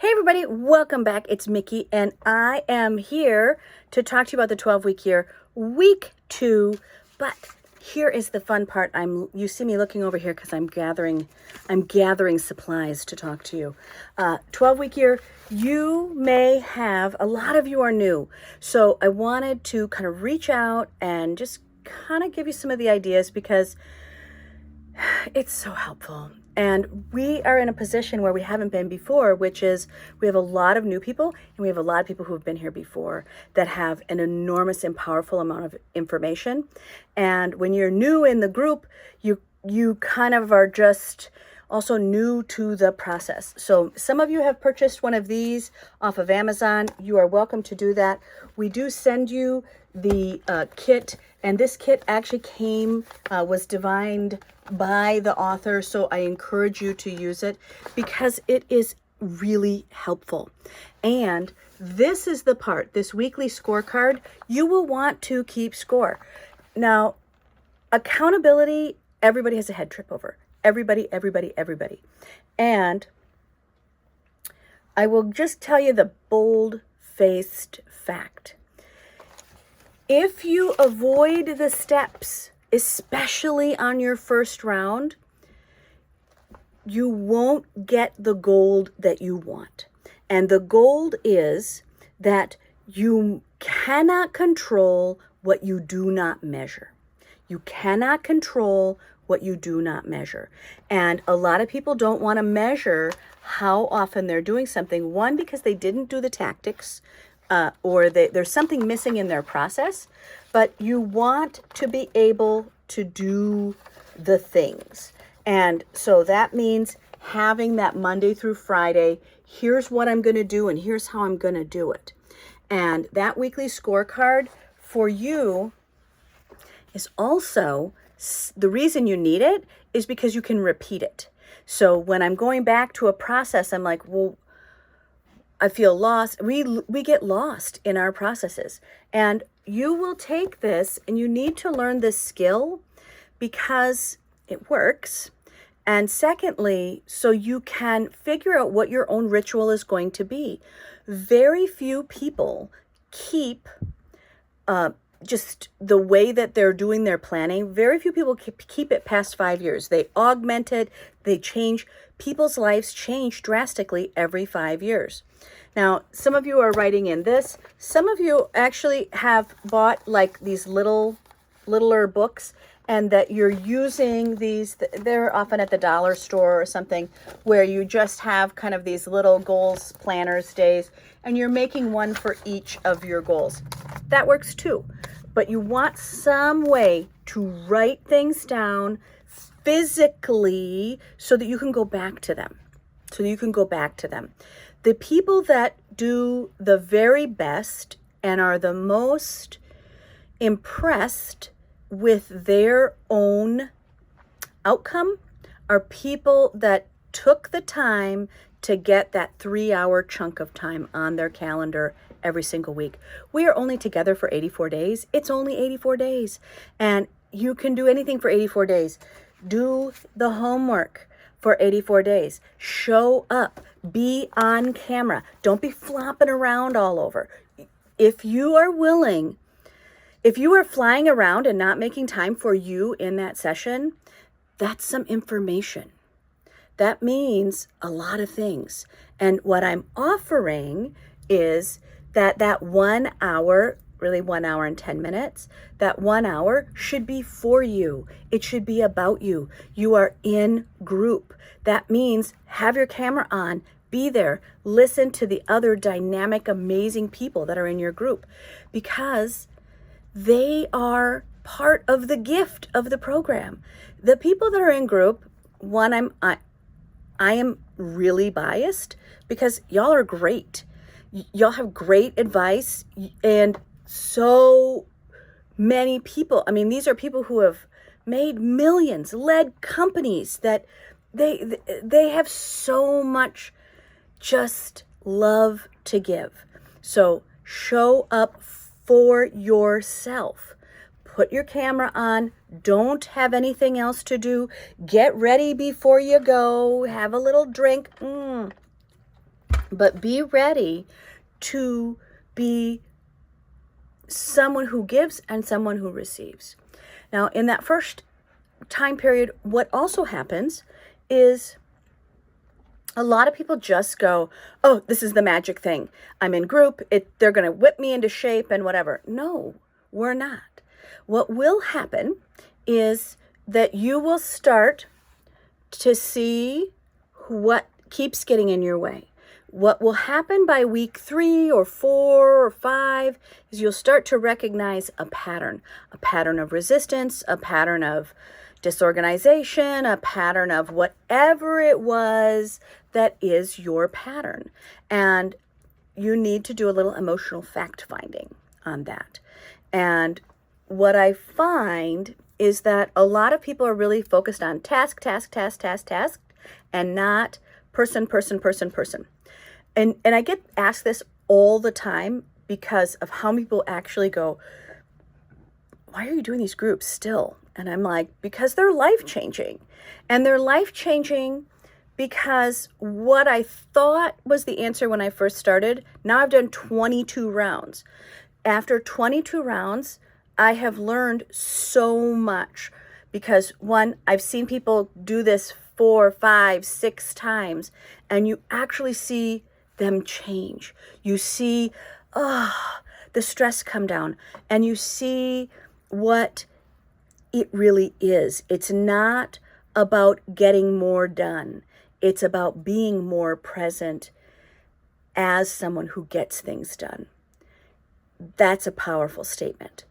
Hey everybody, welcome back. It's Mickey and I am here to talk to you about the 12-week year, week 2. But here is the fun part. You see me looking over here because I'm gathering supplies to talk to you. 12-week year, you may have, a lot of you are new. So I wanted to kind of reach out and just kind of give you some of the ideas because it's so helpful. And we are in a position where we haven't been before, which is we have a lot of new people and we have a lot of people who have been here before that have an enormous and powerful amount of information. And when you're new in the group, you kind of are just also new to the process. So some of you have purchased one of these off of Amazon. You are welcome to do that. We do send you the kit, and this kit actually was designed by the author, so I encourage you to use it because it is really helpful. And this is the part, this weekly scorecard, you will want to keep score. Now, accountability, everybody has a head trip over. Everybody. And I will just tell you the bold-faced fact. If you avoid the steps, especially on your first round, you won't get the gold that you want. And the gold is that you cannot control what you do not measure. You cannot control what you do not measure. And a lot of people don't want to measure how often they're doing something. One, because they didn't do the tactics, or there's something missing in their process, but you want to be able to do the things. And so that means having that Monday through Friday, here's what I'm going to do and here's how I'm going to do it. And that weekly scorecard for you is also, the reason you need it is because you can repeat it. So when I'm going back to a process, I'm like, well, I feel lost. We get lost in our processes. And you will take this and you need to learn this skill because it works. And secondly, so you can figure out what your own ritual is going to be. Very few people keep just the way that they're doing their planning. Very few people keep it past 5 years. They augment it, they change. People's lives change drastically every 5 years. Now, some of you are writing in this. Some of you actually have bought like these littler books and that you're using these. They're often at the dollar store or something where you just have kind of these little goals, planners, days, and you're making one for each of your goals. That works too. But you want some way to write things down physically so that you can go back to them. The people that do the very best and are the most impressed with their own outcome are people that took the time to get that 3-hour chunk of time on their calendar every single week. We are only together for 84 days. It's only 84 days. And you can do anything for 84 days. Do the homework for 84 days. Show up. Be on camera. Don't be flopping around all over. If you are willing, if you are flying around and not making time for you in that session, that's some information. That means a lot of things. And what I'm offering is that 1 hour, really 1 hour and 10 minutes, that 1 hour should be for you. It should be about you. You are in group. That means have your camera on, be there, listen to the other dynamic, amazing people that are in your group because they are part of the gift of the program. The people that are in group, I am really biased because y'all are great. Y'all have great advice and so many people. I mean, these are people who have made millions, led companies that they have so much just love to give. So show up for yourself. Put your camera on. Don't have anything else to do. Get ready before you go. Have a little drink. But be ready to be someone who gives and someone who receives. Now, in that first time period, what also happens is a lot of people just go, oh, this is the magic thing. I'm in group. They're going to whip me into shape and whatever. No, we're not. What will happen is that you will start to see what keeps getting in your way. What will happen by week 3 or 4 or 5 is you'll start to recognize a pattern of resistance, a pattern of disorganization, a pattern of whatever it was that is your pattern. And you need to do a little emotional fact finding on that. And what I find is that a lot of people are really focused on task, and not person. And I get asked this all the time because of how many people actually go, why are you doing these groups still? And I'm like, because they're life-changing. And they're life-changing because what I thought was the answer when I first started, now I've done 22 rounds. After 22 rounds, I have learned so much because, one, I've seen people do this 4, 5, 6 times, and you actually see them change. You see, the stress come down, and you see what it really is. It's not about getting more done. It's about being more present as someone who gets things done. That's a powerful statement.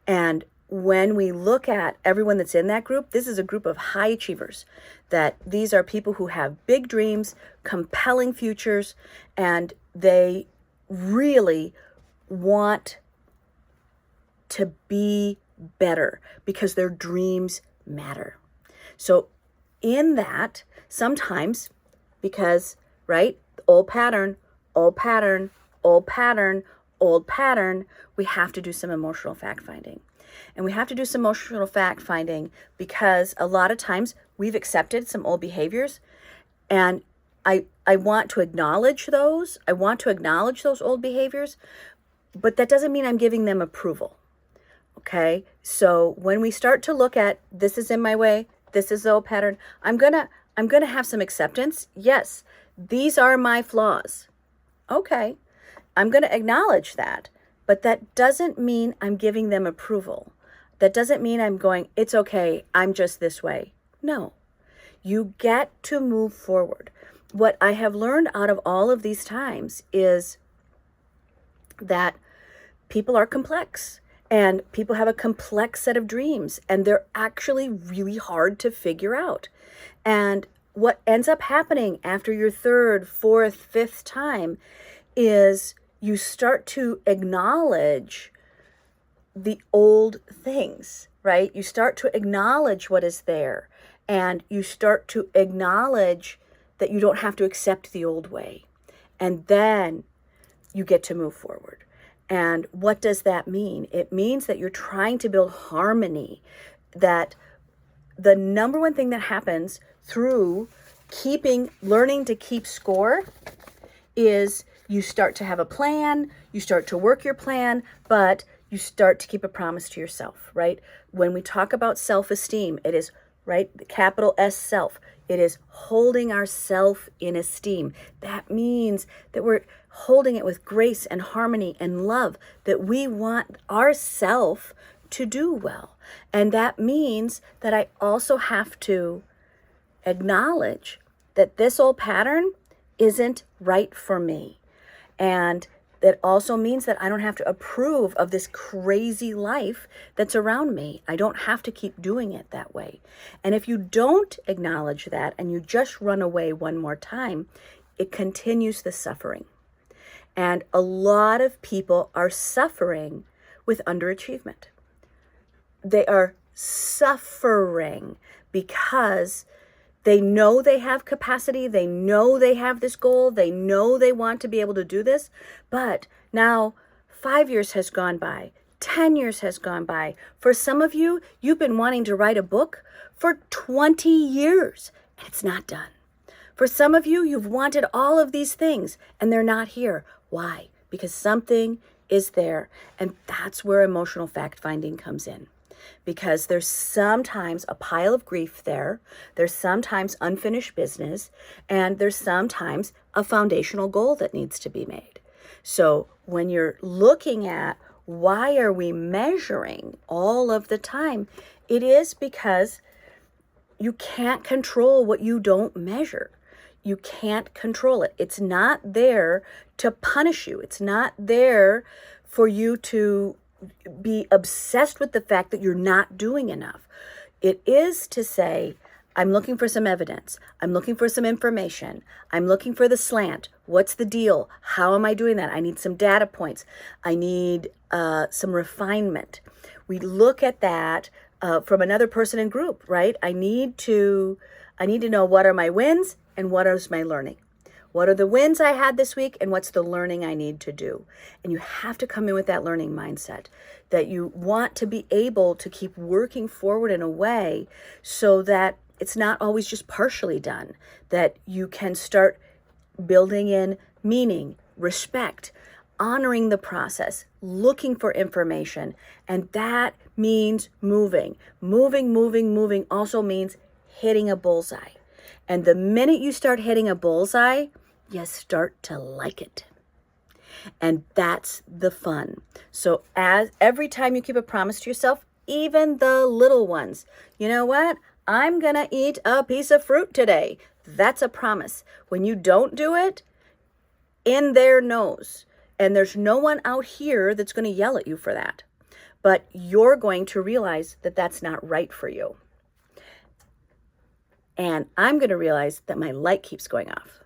And when we look at everyone that's in that group, this is a group of high achievers, that these are people who have big dreams, compelling futures, and they really want to be better because their dreams matter. So in that, sometimes, because, right, old pattern, we have to do some emotional fact finding. And we have to do some emotional fact finding because a lot of times we've accepted some old behaviors, and I want to acknowledge those. I want to acknowledge those old behaviors, but that doesn't mean I'm giving them approval. Okay? So when we start to look at, this is in my way, this is the old pattern, I'm gonna have some acceptance. Yes, these are my flaws. Okay, I'm gonna acknowledge that, but that doesn't mean I'm giving them approval. That doesn't mean I'm going, it's okay, I'm just this way. No, you get to move forward. What I have learned out of all of these times is that people are complex. And people have a complex set of dreams, and they're actually really hard to figure out. And what ends up happening after your 3rd, 4th, 5th time is you start to acknowledge the old things, right? You start to acknowledge what is there, and you start to acknowledge that you don't have to accept the old way. And then you get to move forward. And what does that mean? It means that you're trying to build harmony, that the number one thing that happens through learning to keep score is you start to have a plan, you start to work your plan, but you start to keep a promise to yourself, right? When we talk about self-esteem, it is, right, capital S, self. It is holding ourself in esteem. That means that we're holding it with grace and harmony and love, that we want ourself to do well. And that means that I also have to acknowledge that this old pattern isn't right for me. And that also means that I don't have to approve of this crazy life that's around me. I don't have to keep doing it that way. And if you don't acknowledge that and you just run away one more time, it continues the suffering. And a lot of people are suffering with underachievement. They are suffering because they know they have capacity, they know they have this goal, they know they want to be able to do this, but now 5 years has gone by, 10 years has gone by. For some of you, you've been wanting to write a book for 20 years, and it's not done. For some of you, you've wanted all of these things and they're not here. Why? Because something is there. And that's where emotional fact finding comes in. Because there's sometimes a pile of grief there, there's sometimes unfinished business, and there's sometimes a foundational goal that needs to be made. So when you're looking at why are we measuring all of the time, it is because you can't control what you don't measure. You can't control it. It's not there to punish you. It's not there for you to be obsessed with the fact that you're not doing enough. It is to say, I'm looking for some evidence. I'm looking for some information. I'm looking for the slant. What's the deal? How am I doing that? I need some data points. I need some refinement. We look at that from another person and group, right? I need to know what are my wins and what is my learning. What are the wins I had this week and what's the learning I need to do? And you have to come in with that learning mindset that you want to be able to keep working forward in a way so that it's not always just partially done, that you can start building in meaning, respect, honoring the process, looking for information. And that means moving. Moving also means hitting a bullseye. And the minute you start hitting a bullseye, you start to like it. And that's the fun. So every time you keep a promise to yourself, even the little ones, you know what? I'm going to eat a piece of fruit today. That's a promise. When you don't do it, in their nose. And there's no one out here that's going to yell at you for that. But you're going to realize that that's not right for you. And I'm going to realize that my light keeps going off.